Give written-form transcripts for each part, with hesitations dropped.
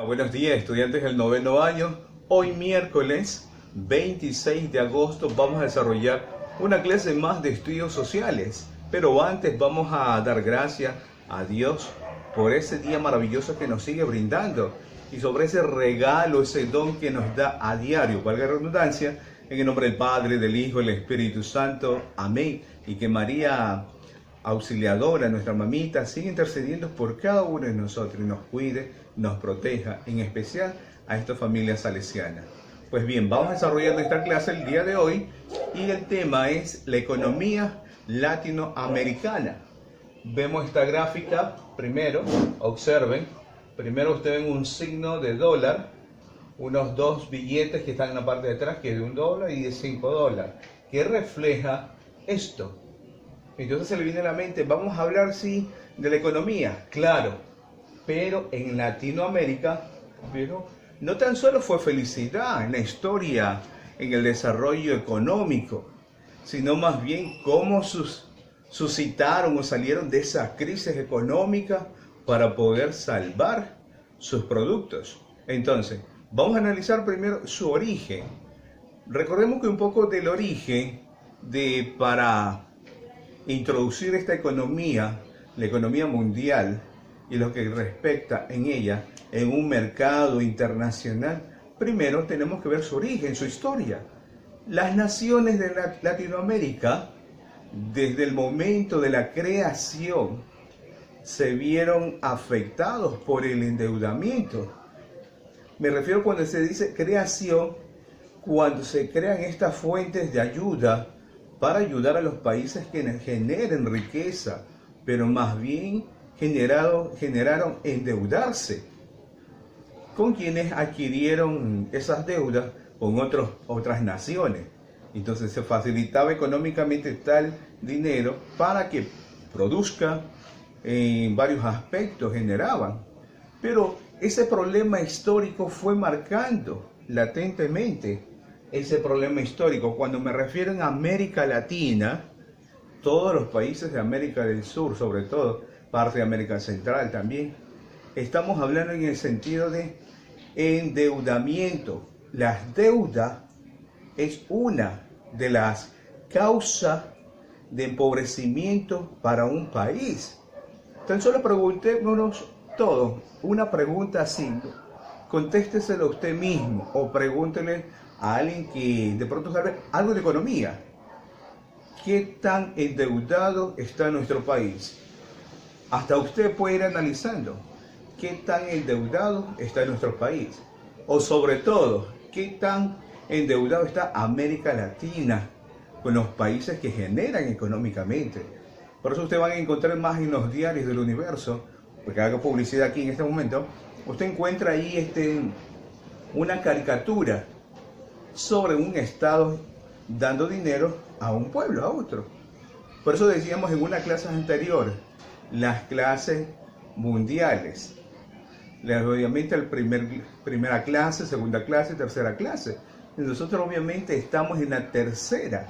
Buenos días, estudiantes del noveno año. Hoy miércoles 26 de agosto vamos a desarrollar una clase más de estudios sociales. Pero antes vamos a dar gracias a Dios por ese día maravilloso que nos sigue brindando y sobre ese regalo, ese don que nos da a diario, valga la redundancia, en el nombre del Padre, del Hijo y del Espíritu Santo. Amén. Y que María Auxiliadora, nuestra mamita, sigue intercediendo por cada uno de nosotros y nos cuide, nos proteja, en especial a esta familia salesiana. Pues bien, vamos a desarrollar nuestra clase el día de hoy y el tema es la economía latinoamericana. Vemos esta gráfica primero, observen, primero ustedes ven un signo de dólar, unos dos billetes que están en la parte de atrás, que es de $1 y de $5, que refleja esto. Entonces se le viene a la mente, vamos a hablar sí de la economía, claro, pero en Latinoamérica, pero no tan solo fue felicidad en la historia, en el desarrollo económico, sino más bien cómo suscitaron o salieron de esa crisis económica para poder salvar sus productos. Entonces, vamos a analizar primero su origen. Recordemos que un poco del origen para introducir esta economía, la economía mundial y lo que respecta en ella en un mercado internacional, primero tenemos que ver su origen, su historia. Las naciones de Latinoamérica, desde el momento de la creación, se vieron afectados por el endeudamiento. Me refiero cuando se dice creación, cuando se crean estas fuentes de ayuda para ayudar a los países que generen riqueza, pero más bien generaron endeudarse con quienes adquirieron esas deudas con otras naciones. Entonces se facilitaba económicamente tal dinero para que produzca en varios aspectos, generaban. Pero ese problema histórico fue marcando latentemente ese problema histórico. Cuando me refiero a América Latina, todos los países de América del Sur, sobre todo parte de América Central también, estamos hablando en el sentido de endeudamiento. Las deudas es una de las causas de empobrecimiento para un país. Tan solo preguntémonos todos una pregunta simple, contésteselo usted mismo o pregúntele a alguien que de pronto sabe algo de economía. ¿Qué tan endeudado está nuestro país? Hasta usted puede ir analizando qué tan endeudado está nuestro país. O sobre todo, qué tan endeudado está América Latina con los países que generan económicamente. Por eso usted va a encontrar más en los diarios del universo, porque hago publicidad aquí en este momento, usted encuentra ahí una caricatura sobre un estado dando dinero a un pueblo, a otro. Por eso decíamos en una clase anterior, las clases mundiales. Obviamente primera clase, segunda clase, tercera clase. Y nosotros obviamente estamos en la tercera.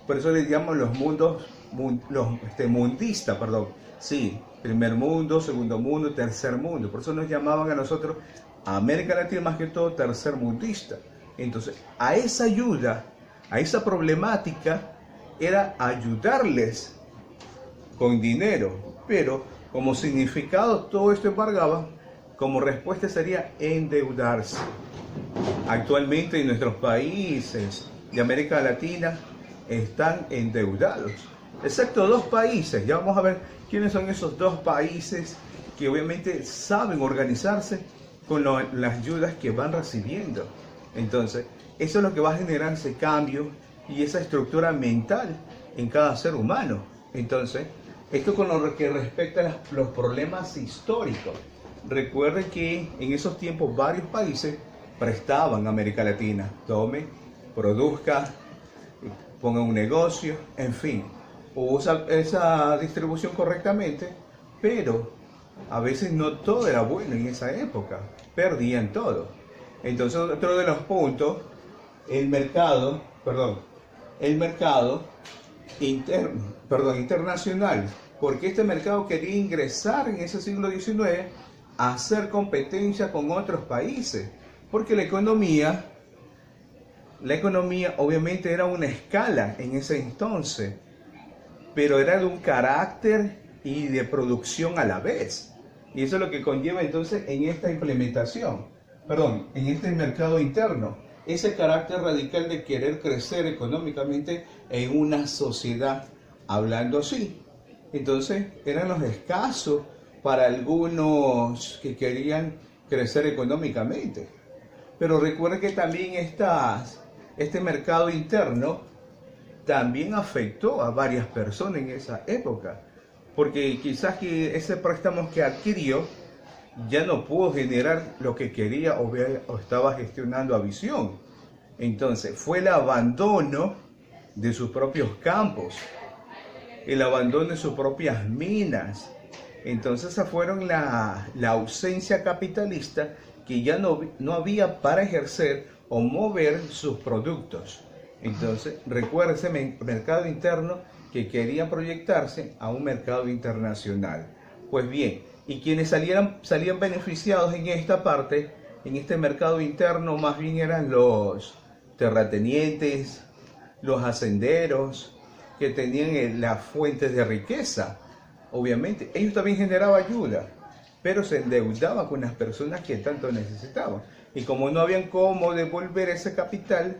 Por eso le llamamos los mundos, mundistas, perdón. Sí, primer mundo, segundo mundo, tercer mundo. Por eso nos llamaban a nosotros, a América Latina más que todo, tercer mundista. Entonces, a esa ayuda, a esa problemática, era ayudarles con dinero. Pero como significado todo esto embargaba, como respuesta sería endeudarse. Actualmente en nuestros países de América Latina están endeudados, excepto dos países. Ya vamos a ver quiénes son esos dos países que obviamente saben organizarse con las ayudas que van recibiendo. Entonces, eso es lo que va a generar ese cambio y esa estructura mental en cada ser humano. Entonces, esto con lo que respecta a los problemas históricos. Recuerden que en esos tiempos varios países prestaban a América Latina. Tome, produzca, ponga un negocio, en fin. Usa esa distribución correctamente, pero a veces no todo era bueno en esa época. Perdían todo. Entonces, otro de los puntos, el mercado internacional, porque este mercado quería ingresar en ese siglo XIX a hacer competencia con otros países, porque la economía obviamente era una escala en ese entonces, pero era de un carácter y de producción a la vez. Y eso es lo que conlleva entonces en esta implementación, en este mercado interno, ese carácter radical de querer crecer económicamente en una sociedad, hablando así. Entonces eran los escasos para algunos que querían crecer económicamente. Pero recuerden que también este mercado interno también afectó a varias personas en esa época, porque quizás que ese préstamo que adquirió ya no pudo generar lo que quería o estaba gestionando a visión. Entonces fue el abandono de sus propios campos, el abandono de sus propias minas. Entonces esa fueron la ausencia capitalista que ya no había para ejercer o mover sus productos. Entonces recuerda ese mercado interno que quería proyectarse a un mercado internacional. Pues bien, y quienes salían beneficiados en esta parte, en este mercado interno, más bien eran los terratenientes, los hacenderos, que tenían las fuentes de riqueza. Obviamente, ellos también generaban ayuda, pero se endeudaban con las personas que tanto necesitaban. Y como no habían cómo devolver ese capital,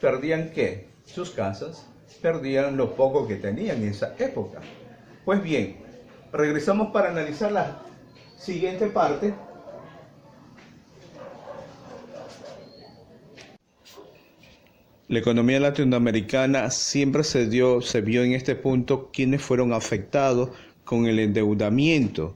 perdían ¿qué? Sus casas, perdían lo poco que tenían en esa época. Pues bien, regresamos para analizar la siguiente parte. La economía latinoamericana siempre se vio en este punto quienes fueron afectados con el endeudamiento.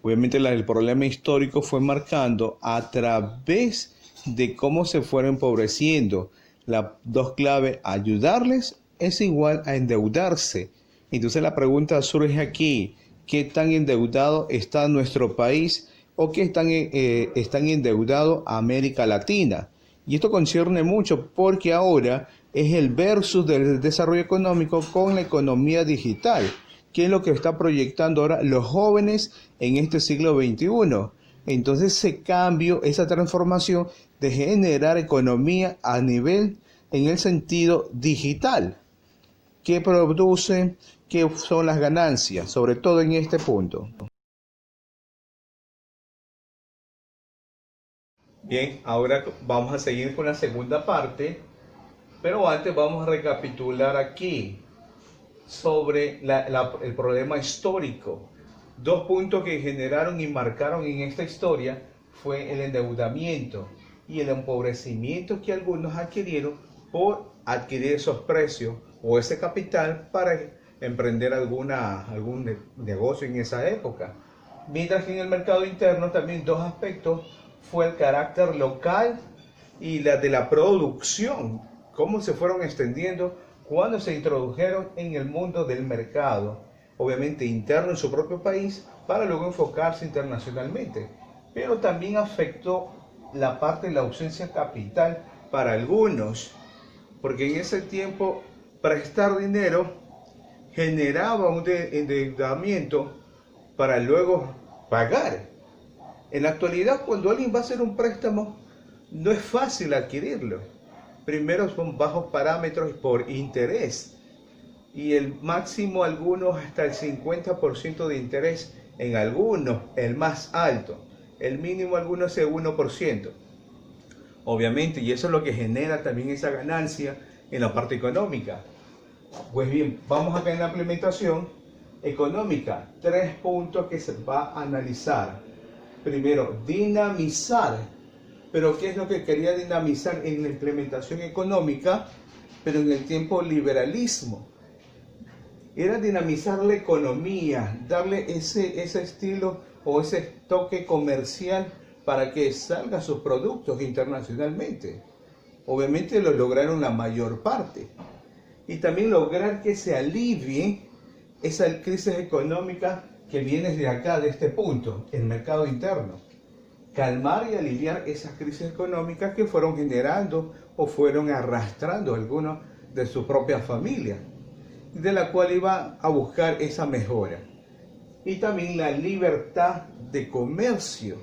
Obviamente el problema histórico fue marcando a través de cómo se fueron empobreciendo. Las dos claves, ayudarles es igual a endeudarse. Entonces la pregunta surge aquí, ¿qué tan endeudado está nuestro país o qué están endeudados América Latina? Y esto concierne mucho porque ahora es el versus del desarrollo económico con la economía digital, que es lo que está proyectando ahora los jóvenes en este siglo XXI. Entonces ese cambio, esa transformación de generar economía a nivel, en el sentido digital, que produce, que son las ganancias, sobre todo en este punto. Bien, ahora vamos a seguir con la segunda parte, pero antes vamos a recapitular aquí sobre el problema histórico. Dos puntos que generaron y marcaron en esta historia fue el endeudamiento y el empobrecimiento que algunos adquirieron por adquirir esos precios o ese capital para emprender algún negocio en esa época. Mientras que en el mercado interno también dos aspectos fue el carácter local y la de la producción, cómo se fueron extendiendo cuando se introdujeron en el mundo del mercado, obviamente interno en su propio país, para luego enfocarse internacionalmente. Pero también afectó la parte de la ausencia capital para algunos, porque en ese tiempo prestar dinero generaba un endeudamiento para luego pagar. En la actualidad, cuando alguien va a hacer un préstamo, no es fácil adquirirlo. Primero son bajos parámetros por interés y el máximo algunos hasta el 50% de interés en algunos, el más alto. El mínimo algunos es el 1%. Obviamente, y eso es lo que genera también esa ganancia en la parte económica. Pues bien, vamos acá en la implementación económica. 3 puntos que se va a analizar. Primero, dinamizar. Pero ¿qué es lo que quería dinamizar en la implementación económica? Pero en el tiempo liberalismo. Era dinamizar la economía, darle ese estilo o ese toque comercial para que salgan sus productos internacionalmente. Obviamente lo lograron la mayor parte. Y también lograr que se alivie esa crisis económica que viene de acá, de este punto, el mercado interno. Calmar y aliviar esas crisis económicas que fueron generando o fueron arrastrando algunos de su propia familia, de la cual iba a buscar esa mejora. y también la libertad de comercio,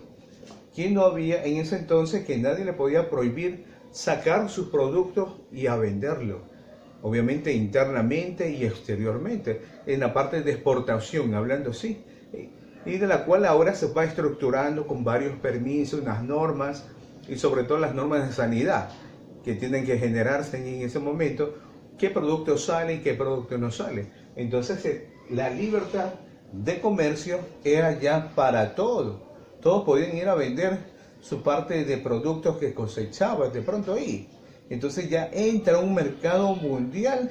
que no había en ese entonces, que nadie le podía prohibir sacar sus productos y a venderlos, obviamente internamente y exteriormente, en la parte de exportación, hablando así, y de la cual ahora se va estructurando con varios permisos, unas normas, y sobre todo las normas de sanidad, que tienen que generarse en ese momento, qué productos salen y qué productos no salen. Entonces, la libertad de comercio era ya para todo. Todos podían ir a vender su parte de productos que cosechaban de pronto ahí. Entonces ya entra un mercado mundial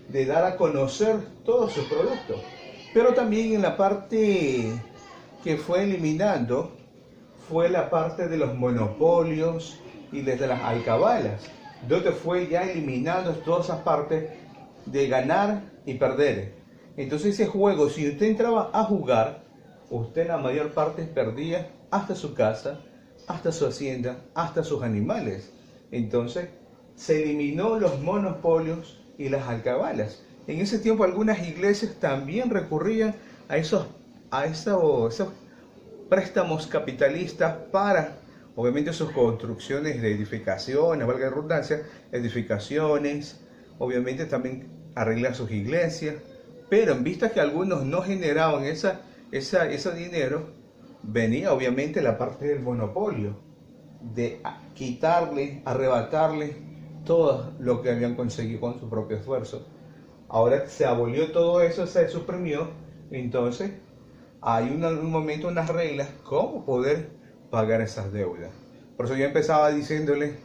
de dar a conocer todos sus productos. Pero también en la parte que fue eliminando fue la parte de los monopolios y desde las alcabalas, donde fue ya eliminando todas esas partes de ganar y perder. Entonces ese juego, si usted entraba a jugar, usted la mayor parte perdía hasta su casa, hasta su hacienda, hasta sus animales. Entonces se eliminó los monopolios y las alcabalas. En ese tiempo algunas iglesias también recurrían a esos préstamos capitalistas para, obviamente, sus construcciones de edificaciones, valga la redundancia, edificaciones, obviamente también arreglar sus iglesias, pero en vista que algunos no generaban ese dinero, venía obviamente la parte del monopolio, de quitarle, arrebatarle todo lo que habían conseguido con su propio esfuerzo. Ahora se abolió todo eso, se suprimió, entonces hay un momento, unas reglas, cómo poder pagar esas deudas. Por eso yo empezaba diciéndole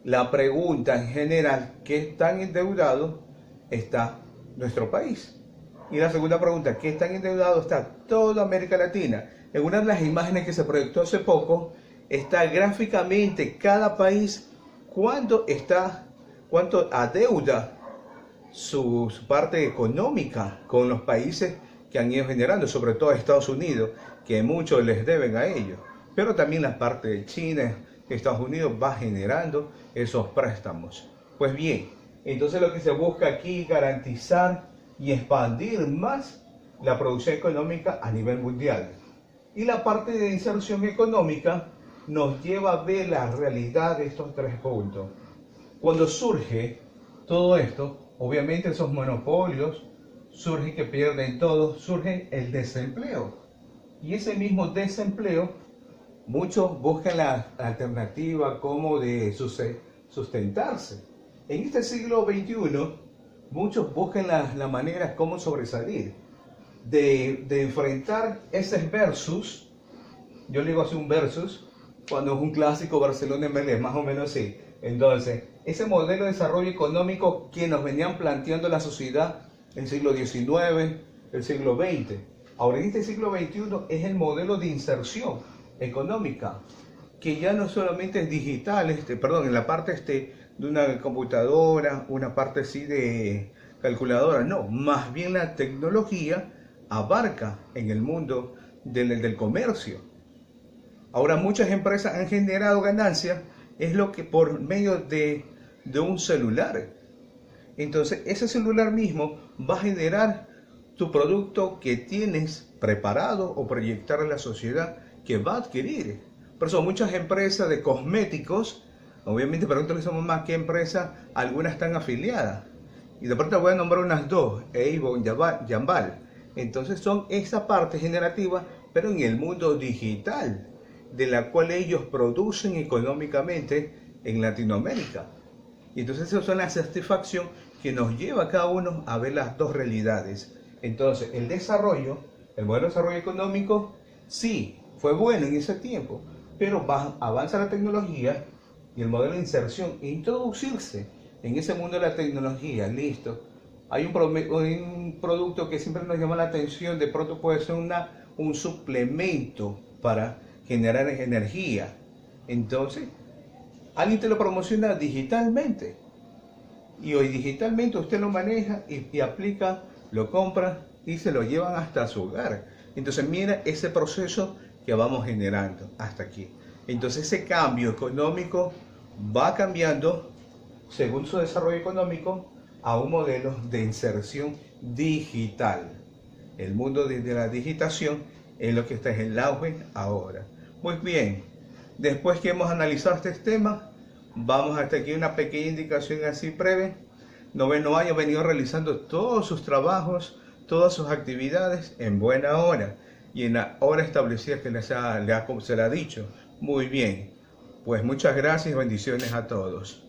la pregunta en general, ¿qué tan endeudado está nuestro país? Y la segunda pregunta, ¿qué tan endeudado está toda América Latina? En una de las imágenes que se proyectó hace poco, está gráficamente cada país cuánto adeuda su parte económica con los países que han ido generando, sobre todo a Estados Unidos, que muchos les deben a ellos. Pero también la parte de China, Estados Unidos va generando esos préstamos. Pues bien, entonces lo que se busca aquí es garantizar y expandir más la producción económica a nivel mundial. Y la parte de inserción económica nos lleva a ver la realidad de estos tres puntos. Cuando surge todo esto, obviamente esos monopolios surgen que pierden todo, surge el desempleo. Y ese mismo desempleo, muchos buscan la alternativa como de sustentarse. En este siglo XXI, muchos buscan la manera como sobresalir, de enfrentar ese versus. Yo le digo así un versus, cuando es un clásico Barcelona-MLS, más o menos así. Entonces, ese modelo de desarrollo económico que nos venían planteando la sociedad en el siglo XIX, el siglo XX. Ahora en este siglo XXI es el modelo de inserción económica, que ya no solamente es digital, en la parte de una computadora, una parte así de calculadora, no, más bien la tecnología abarca en el mundo del comercio. Ahora muchas empresas han generado ganancias, es lo que por medio de un celular. Entonces ese celular mismo va a generar tu producto que tienes preparado o proyectar a la sociedad que va a adquirir. Por eso muchas empresas de cosméticos, obviamente pregúntale a su mamá qué empresa, algunas están afiliadas. Y de pronto voy a nombrar unas dos, Avon, Jambal. Entonces son esa parte generativa, pero en el mundo digital, de la cual ellos producen económicamente en Latinoamérica. Y entonces esa es la satisfacción que nos lleva a cada uno a ver las dos realidades. Entonces el desarrollo, el modelo de desarrollo económico, sí, fue bueno en ese tiempo, pero avanza la tecnología y el modelo de inserción e introducirse en ese mundo de la tecnología, listo. Hay un producto que siempre nos llama la atención, de pronto puede ser un suplemento para generar energía. Entonces, alguien te lo promociona digitalmente. Y hoy digitalmente usted lo maneja y aplica, lo compra y se lo llevan hasta su hogar. Entonces, mira ese proceso que vamos generando hasta aquí. Entonces, ese cambio económico va cambiando según su desarrollo económico a un modelo de inserción digital. El mundo de la digitación es lo que está en el auge ahora. Muy bien, después que hemos analizado este tema, vamos hasta aquí una pequeña indicación así breve. Noveno año ha venido realizando todos sus trabajos, todas sus actividades en buena hora y en la hora establecida que se le ha dicho. Muy bien, pues muchas gracias y bendiciones a todos.